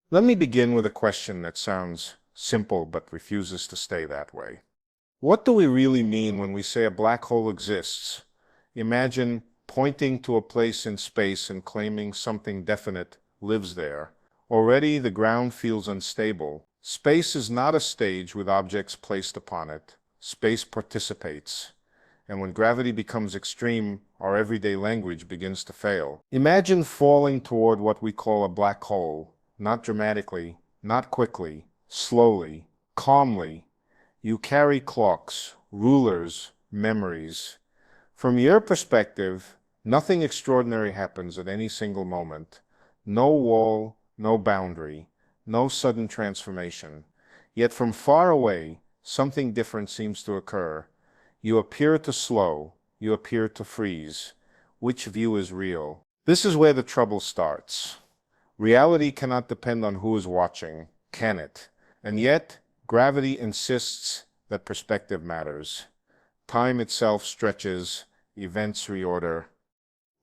Let me begin with a question that sounds simple but refuses to stay that way. What do we really mean when we say a black hole exists? Imagine pointing to a place in space and claiming something definite lives there. Already the ground feels unstable. Space is not a stage with objects placed upon it. Space participates. And when gravity becomes extreme, our everyday language begins to fail. Imagine falling toward what we call a black hole, not dramatically, not quickly, slowly, calmly. You carry clocks, rulers, memories. From your perspective, nothing extraordinary happens at any single moment. No wall, no boundary, no sudden transformation. Yet from far away, something different seems to occur. You appear to slow, you appear to freeze. Which view is real? This is where the trouble starts. Reality cannot depend on who is watching, can it? And yet, gravity insists that perspective matters. Time itself stretches, events reorder.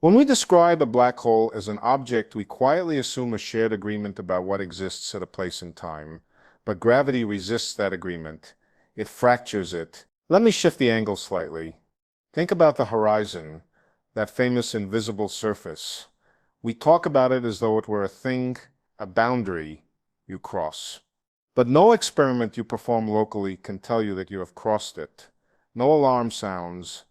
When we describe a black hole as an object, we quietly assume a shared agreement about what exists at a place in time. But gravity resists that agreement. It fractures it. Let me shift the angle slightly. Think about the horizon, that famous invisible surface. We talk about it as though it were a thing, a boundary you cross. But no experiment you perform locally can tell you that you have crossed it. No alarm sounds,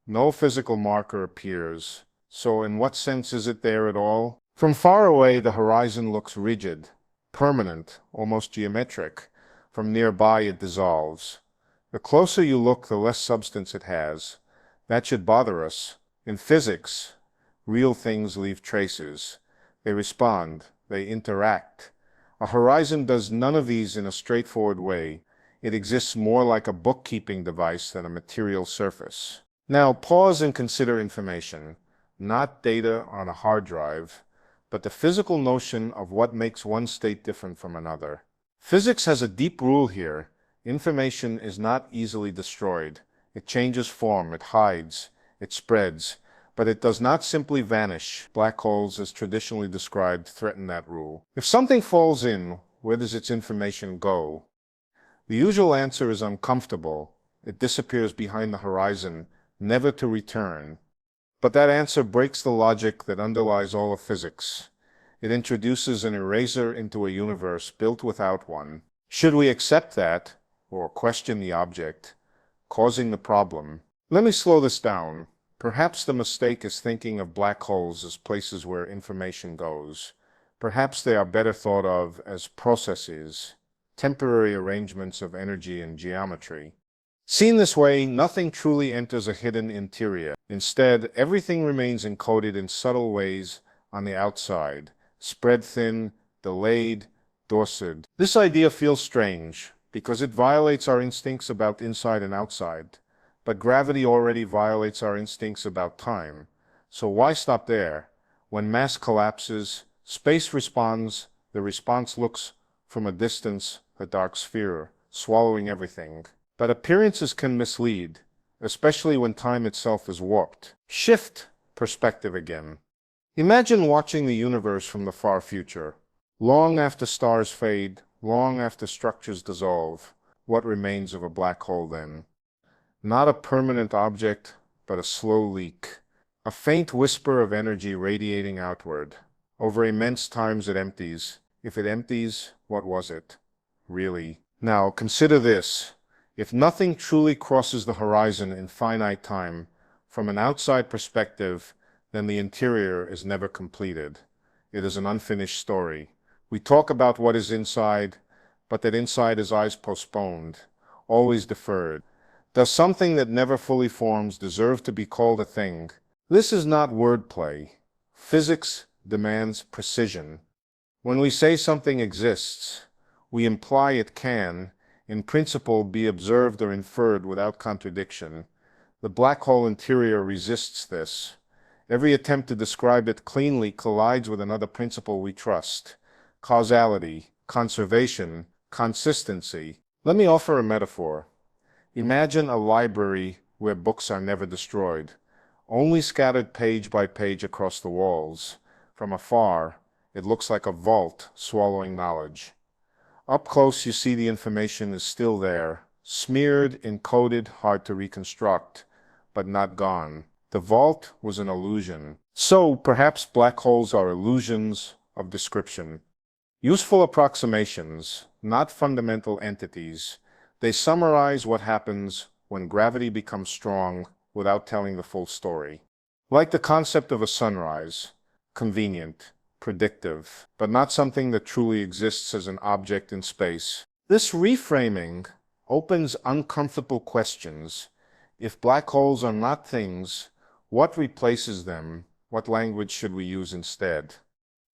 no physical marker appears. So in what sense is it there at all? From far away, the horizon looks rigid, permanent, almost geometric. From nearby, it dissolves. The closer you look, the less substance it has. That should bother us. In physics, real things leave traces. They respond, they interact. A horizon does none of these in a straightforward way. It exists more like a bookkeeping device than a material surface. Now pause and consider information, not data on a hard drive, but the physical notion of what makes one state different from another. Physics has a deep rule here. Information is not easily destroyed. It changes form, it hides, it spreads, but it does not simply vanish. Black holes, as traditionally described, threaten that rule. If something falls in, where does its information go? The usual answer is uncomfortable. It disappears behind the horizon, never to return. But that answer breaks the logic that underlies all of physics. It introduces an eraser into a universe built without one. Should we accept that, or question the object, causing the problem? Let me slow this down. Perhaps the mistake is thinking of black holes as places where information goes. Perhaps they are better thought of as processes, temporary arrangements of energy and geometry. Seen this way, nothing truly enters a hidden interior. Instead, everything remains encoded in subtle ways on the outside, spread thin, delayed, dorsored. This idea feels strange, because it violates our instincts about inside and outside. But gravity already violates our instincts about time. So why stop there? When mass collapses, space responds. The response looks from a distance, a dark sphere, swallowing everything. But appearances can mislead, especially when time itself is warped. Shift perspective again. Imagine watching the universe from the far future. Long after stars fade, long after structures dissolve, what remains of a black hole then? Not a permanent object, but a slow leak. A faint whisper of energy radiating outward. Over immense times it empties. If it empties, what was it? Really? Now, consider this. If nothing truly crosses the horizon in finite time, from an outside perspective, then the interior is never completed. It is an unfinished story. We talk about what is inside, but that inside is always postponed, always deferred. Does something that never fully forms deserve to be called a thing? This is not wordplay. Physics demands precision. When we say something exists, we imply it can, in principle, be observed or inferred without contradiction. The black hole interior resists this. Every attempt to describe it cleanly collides with another principle we trust: causality, conservation, consistency. Let me offer a metaphor. Imagine a library where books are never destroyed, only scattered page by page across the walls. From afar, It looks like a vault swallowing knowledge. Up close, you see the information is still there, smeared, encoded, hard to reconstruct, but not gone. The vault was an illusion. So, perhaps black holes are illusions of description. Useful approximations, not fundamental entities. They summarize what happens when gravity becomes strong without telling the full story. Like the concept of a sunrise, convenient, predictive, but not something that truly exists as an object in space. This reframing opens uncomfortable questions. If black holes are not things, what replaces them? What language should we use instead?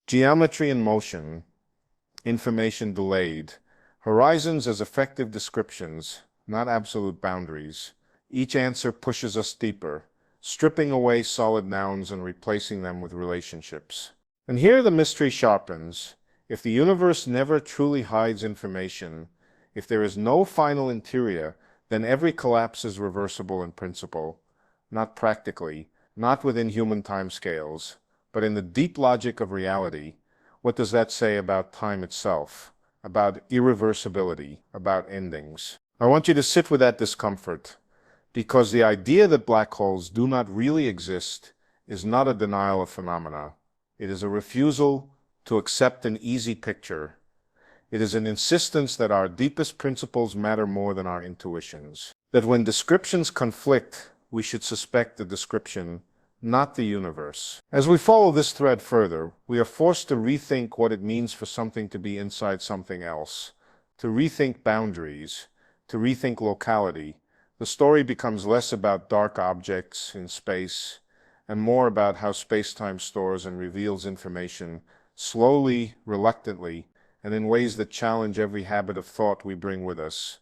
Geometry in motion, information delayed, horizons as effective descriptions, not absolute boundaries. Each answer pushes us deeper, stripping away solid nouns and replacing them with relationships. And here the mystery sharpens. If the universe never truly hides information, if there is no final interior, then every collapse is reversible in principle, not practically, not within human timescales, but in the deep logic of reality. What does that say about time itself, about irreversibility, about endings? I want you to sit with that discomfort, because the idea that black holes do not really exist is not a denial of phenomena. It is a refusal to accept an easy picture. It is an insistence that our deepest principles matter more than our intuitions. That when descriptions conflict, we should suspect the description, not the universe. As we follow this thread further, we are forced to rethink what it means for something to be inside something else, to rethink boundaries, to rethink locality. The story becomes less about dark objects in space and more about how spacetime stores and reveals information slowly, reluctantly, and in ways that challenge every habit of thought we bring with us.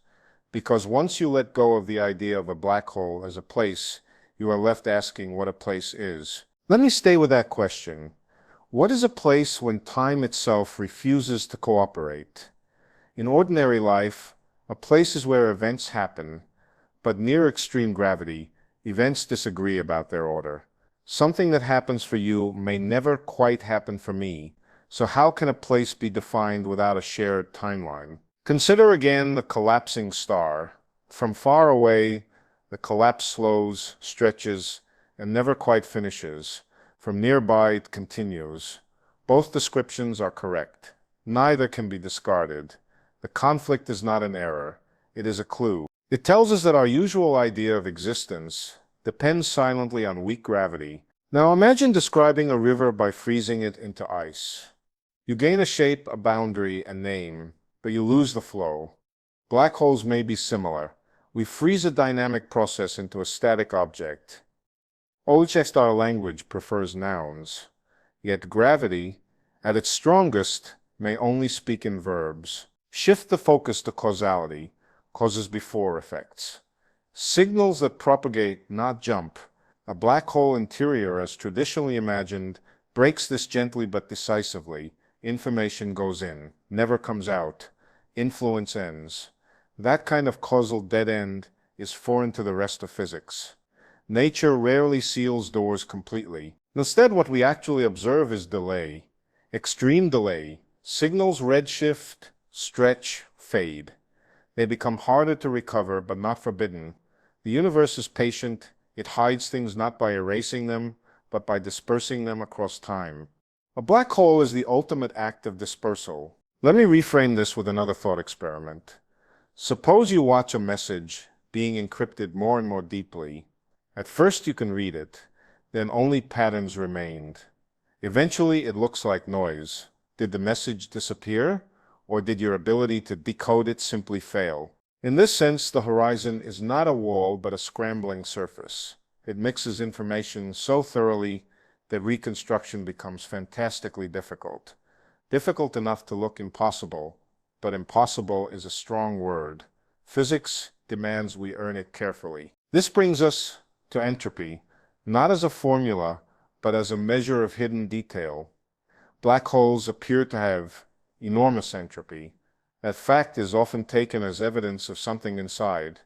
Because once you let go of the idea of a black hole as a place, you are left asking what a place is. Let me stay with that question. What is a place when time itself refuses to cooperate? In ordinary life, a place is where events happen, but near extreme gravity, events disagree about their order. Something that happens for you may never quite happen for me, so how can a place be defined without a shared timeline? Consider again the collapsing star. From far away, the collapse slows, stretches, and never quite finishes. From nearby, it continues. Both descriptions are correct. Neither can be discarded. The conflict is not an error. It is a clue. It tells us that our usual idea of existence depends silently on weak gravity. Now imagine describing a river by freezing it into ice. You gain a shape, a boundary, a name, but you lose the flow. Black holes may be similar. We freeze a dynamic process into a static object. Our language prefers nouns, yet gravity, at its strongest, may only speak in verbs. Shift the focus to causality, causes before effects. Signals that propagate, not jump. A black hole interior, as traditionally imagined, breaks this gently but decisively. Information goes in, never comes out. Influence ends. That kind of causal dead end is foreign to the rest of physics. Nature rarely seals doors completely. Instead, what we actually observe is delay. Extreme delay. Signals redshift, stretch, fade. They become harder to recover, but not forbidden. The universe is patient. It hides things not by erasing them, but by dispersing them across time. A black hole is the ultimate act of dispersal. Let me reframe this with another thought experiment. Suppose you watch a message being encrypted more and more deeply. At first you can read it, then only patterns remained. Eventually it looks like noise. Did the message disappear, or did your ability to decode it simply fail? In this sense, the horizon is not a wall but a scrambling surface. It mixes information so thoroughly that reconstruction becomes fantastically difficult. Difficult enough to look impossible, but impossible is a strong word. Physics demands we earn it carefully. This brings us to entropy, not as a formula, but as a measure of hidden detail. Black holes appear to have enormous entropy. That fact is often taken as evidence of something inside,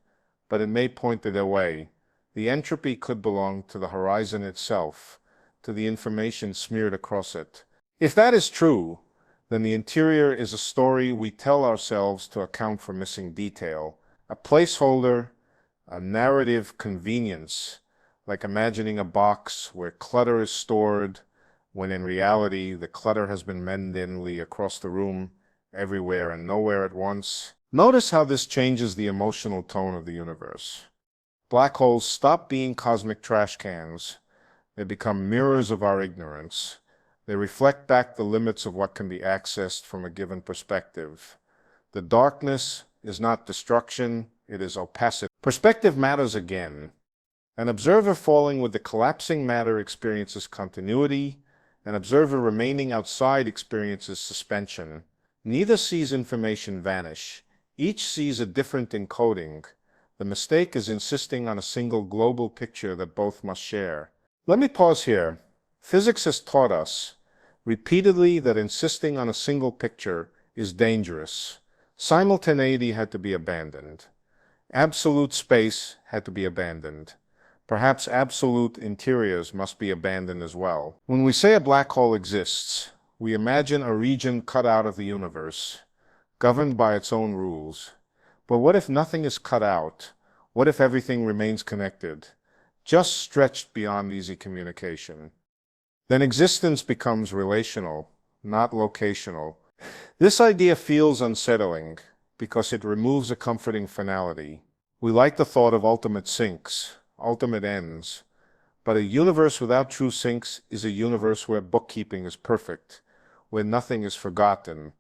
but it may point it away. The entropy could belong to the horizon itself, to the information smeared across it. If that is true, then the interior is a story we tell ourselves to account for missing detail, a placeholder, a narrative convenience, like imagining a box where clutter is stored, when in reality the clutter has been mendenly across the room, everywhere and nowhere at once. Notice how this changes the emotional tone of the universe. Black holes stop being cosmic trash cans. They become mirrors of our ignorance. They reflect back the limits of what can be accessed from a given perspective. The darkness is not destruction, it is opacity. Perspective matters again. An observer falling with the collapsing matter experiences continuity. An observer remaining outside experiences suspension. Neither sees information vanish. Each sees a different encoding. The mistake is insisting on a single global picture that both must share. Let me pause here. Physics has taught us repeatedly that insisting on a single picture is dangerous. Simultaneity had to be abandoned. Absolute space had to be abandoned. Perhaps absolute interiors must be abandoned as well. When we say a black hole exists, we imagine a region cut out of the universe, governed by its own rules. But what if nothing is cut out? What if everything remains connected, just stretched beyond easy communication? Then existence becomes relational, not locational. This idea feels unsettling because it removes a comforting finality. We like the thought of ultimate sinks, ultimate ends, but a universe without true sinks is a universe where bookkeeping is perfect, where nothing is forgotten,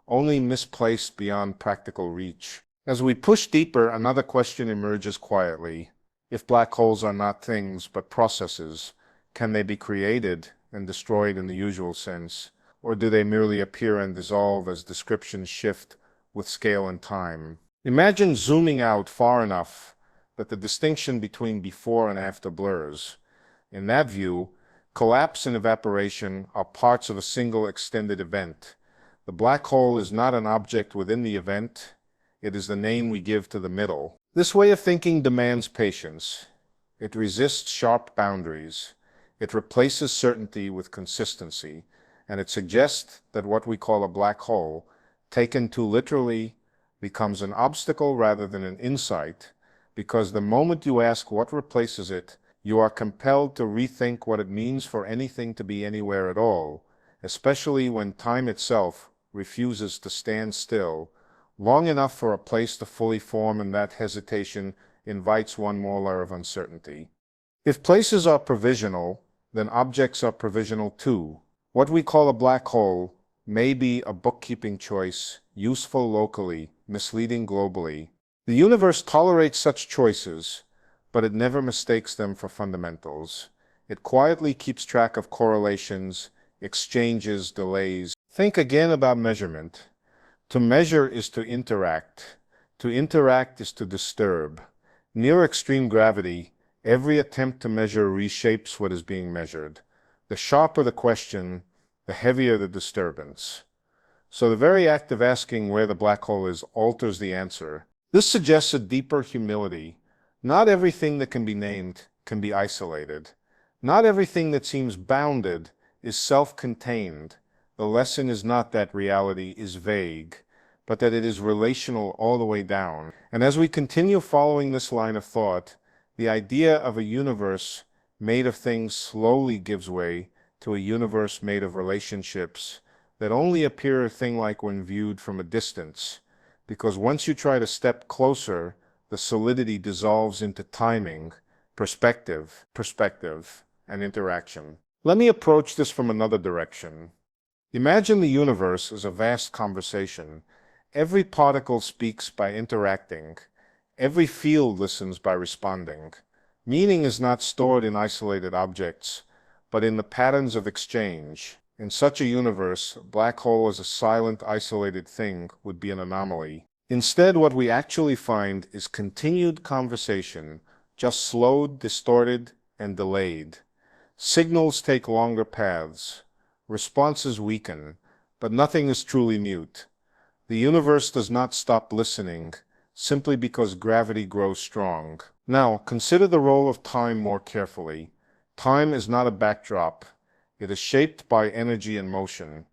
only misplaced beyond practical reach. As we push deeper, another question emerges quietly. If black holes are not things but processes, can they be created and destroyed in the usual sense, or do they merely appear and dissolve as descriptions shift with scale and time? Imagine zooming out far enough that the distinction between before and after blurs. In that view, collapse and evaporation are parts of a single extended event. The black hole is not an object within the event, it is the name we give to the middle. This way of thinking demands patience. It resists sharp boundaries. It replaces certainty with consistency, and it suggests that what we call a black hole, taken too literally, becomes an obstacle rather than an insight, because the moment you ask what replaces it, you are compelled to rethink what it means for anything to be anywhere at all, especially when time itself refuses to stand still long enough for a place to fully form, and that hesitation invites one more layer of uncertainty. If places are provisional, then objects are provisional too. What we call a black hole may be a bookkeeping choice, useful locally, misleading globally. The universe tolerates such choices, but it never mistakes them for fundamentals. It quietly keeps track of correlations, exchanges, delays. Think again about measurement. To measure is to interact. To interact is to disturb. Near extreme gravity, every attempt to measure reshapes what is being measured. The sharper the question, the heavier the disturbance. So the very act of asking where the black hole is alters the answer. This suggests a deeper humility. Not everything that can be named can be isolated. Not everything that seems bounded is self-contained. The lesson is not that reality is vague, but that it is relational all the way down. And as we continue following this line of thought, the idea of a universe made of things slowly gives way to a universe made of relationships that only appear thing-like when viewed from a distance, because once you try to step closer, the solidity dissolves into timing, perspective, and interaction. Let me approach this from another direction. Imagine the universe as a vast conversation. Every particle speaks by interacting. Every field listens by responding. Meaning is not stored in isolated objects, but in the patterns of exchange. In such a universe, a black hole as a silent, isolated thing would be an anomaly. Instead, what we actually find is continued conversation, just slowed, distorted, and delayed. Signals take longer paths. Responses weaken, but nothing is truly mute. The universe does not stop listening, simply because gravity grows strong. Now, consider the role of time more carefully. Time is not a backdrop. It is shaped by energy and motion.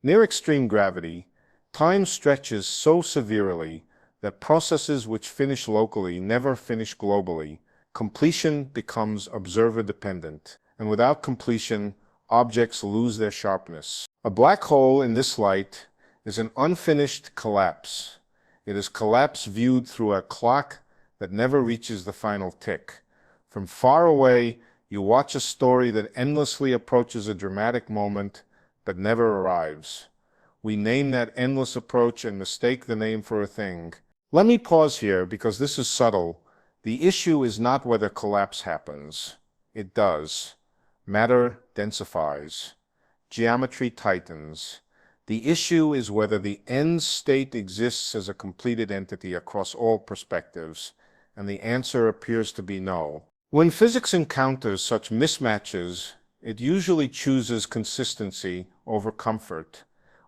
Near extreme gravity, time stretches so severely that processes which finish locally never finish globally. Completion becomes observer-dependent, and without completion, objects lose their sharpness. A black hole in this light is an unfinished collapse. It is collapse viewed through a clock that never reaches the final tick. From far away, you watch a story that endlessly approaches a dramatic moment but never arrives. We name that endless approach and mistake the name for a thing. Let me pause here because this is subtle. The issue is not whether collapse happens. It does. Matter densifies. Geometry tightens. The issue is whether the end state exists as a completed entity across all perspectives, and the answer appears to be no. When physics encounters such mismatches, it usually chooses consistency over comfort.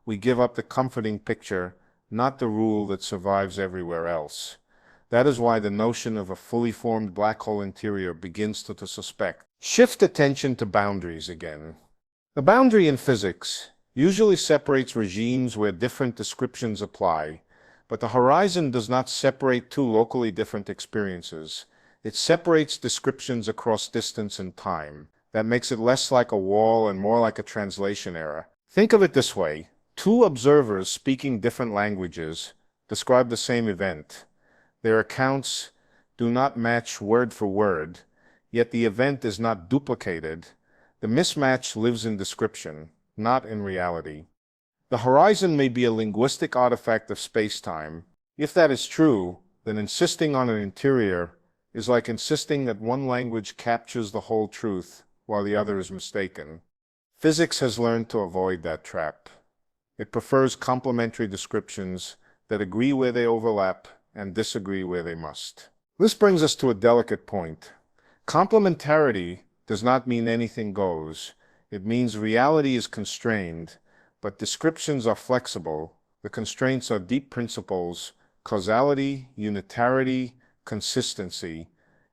We give up the comforting picture, not the rule that survives everywhere else. That is why the notion of a fully formed black hole interior begins to suspect. Shift attention to boundaries again. The boundary in physics usually separates regimes where different descriptions apply, but the horizon does not separate two locally different experiences. It separates descriptions across distance and time. That makes it less like a wall and more like a translation error. Think of it this way. Two observers speaking different languages describe the same event. Their accounts do not match word for word, yet the event is not duplicated. The mismatch lives in description, not in reality. The horizon may be a linguistic artifact of spacetime. If that is true, then insisting on an interior is like insisting that one language captures the whole truth while the other is mistaken. Physics has learned to avoid that trap. It prefers complementary descriptions that agree where they overlap and disagree where they must. This brings us to a delicate point. Complementarity does not mean anything goes. It means reality is constrained, but descriptions are flexible. The constraints are deep principles: causality, unitarity, consistency.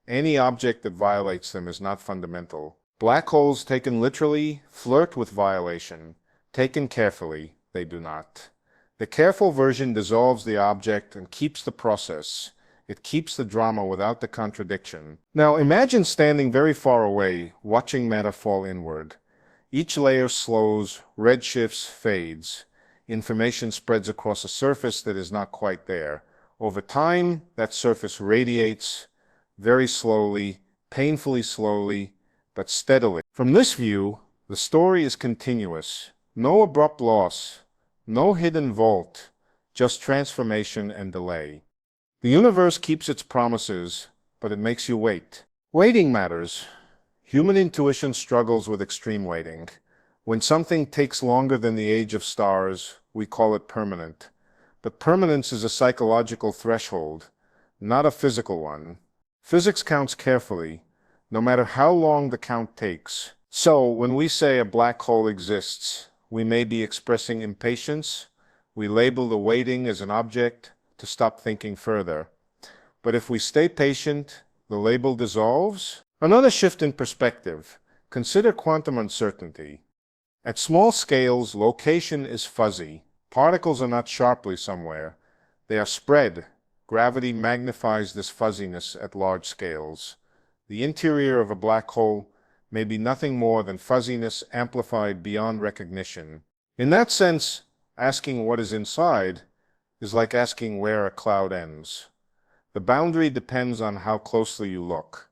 Any object that violates them is not fundamental. Black holes, taken literally, flirt with violation. Taken carefully, they do not. The careful version dissolves the object and keeps the process. It keeps the drama without the contradiction. Now imagine standing very far away, watching matter fall inward. Each layer slows, redshifts, fades. Information spreads across a surface that is not quite there. Over time, that surface radiates, very slowly, painfully slowly, but steadily. From this view, the story is continuous. No abrupt loss, no hidden vault, just transformation and delay. The universe keeps its promises, but it makes you wait. Waiting matters. Human intuition struggles with extreme waiting. When something takes longer than the age of stars, we call it permanent. But permanence is a psychological threshold, not a physical one. Physics counts carefully, no matter how long the count takes. So, when we say a black hole exists, we may be expressing impatience. We label the waiting as an object to stop thinking further. But if we stay patient, the label dissolves. Another shift in perspective. Consider quantum uncertainty. At small scales, location is fuzzy. Particles are not sharply somewhere. They are spread. Gravity magnifies this fuzziness at large scales. The interior of a black hole may be nothing more than fuzziness amplified beyond recognition. In that sense, asking what is inside is like asking where a cloud ends. The boundary depends on how closely you look.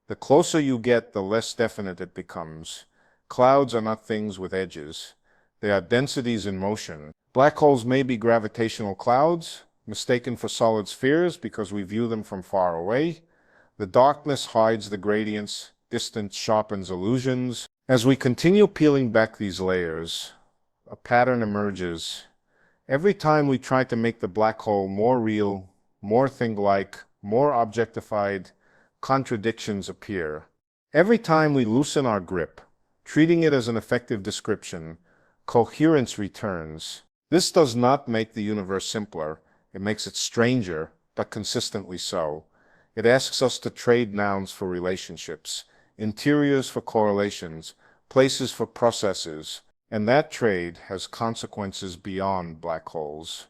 The closer you get, the less definite it becomes. Clouds are not things with edges. They are densities in motion. Black holes may be gravitational clouds, mistaken for solid spheres because we view them from far away. The darkness hides the gradients, distance sharpens illusions. As we continue peeling back these layers, a pattern emerges. Every time we try to make the black hole more real, more thing-like, more objectified, contradictions appear. Every time we loosen our grip, treating it as an effective description, coherence returns. This does not make the universe simpler. It makes it stranger, but consistently so. It asks us to trade nouns for relationships, interiors for correlations, places for processes, and that trade has consequences beyond black holes.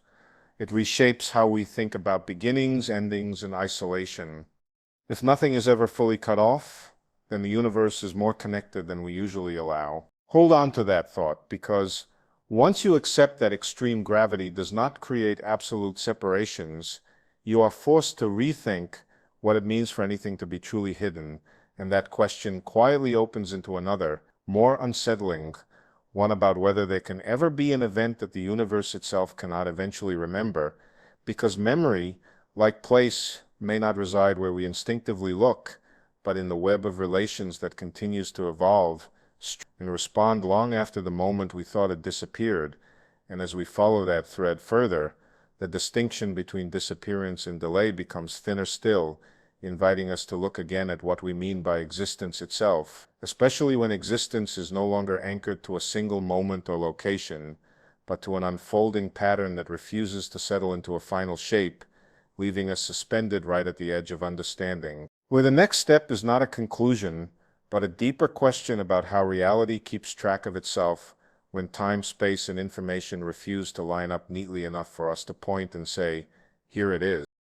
It reshapes how we think about beginnings, endings, and isolation. If nothing is ever fully cut off, then the universe is more connected than we usually allow. Hold on to that thought, because once you accept that extreme gravity does not create absolute separations, you are forced to rethink what it means for anything to be truly hidden, and that question quietly opens into another, more unsettling one about whether there can ever be an event that the universe itself cannot eventually remember, because memory, like place, may not reside where we instinctively look, but in the web of relations that continues to evolve and respond long after the moment we thought it disappeared. And as we follow that thread further, the distinction between disappearance and delay becomes thinner still, inviting us to look again at what we mean by existence itself, especially when existence is no longer anchored to a single moment or location, but to an unfolding pattern that refuses to settle into a final shape, leaving us suspended right at the edge of understanding. Where the next step is not a conclusion, but a deeper question about how reality keeps track of itself when time, space, and information refuse to line up neatly enough for us to point and say, here it is.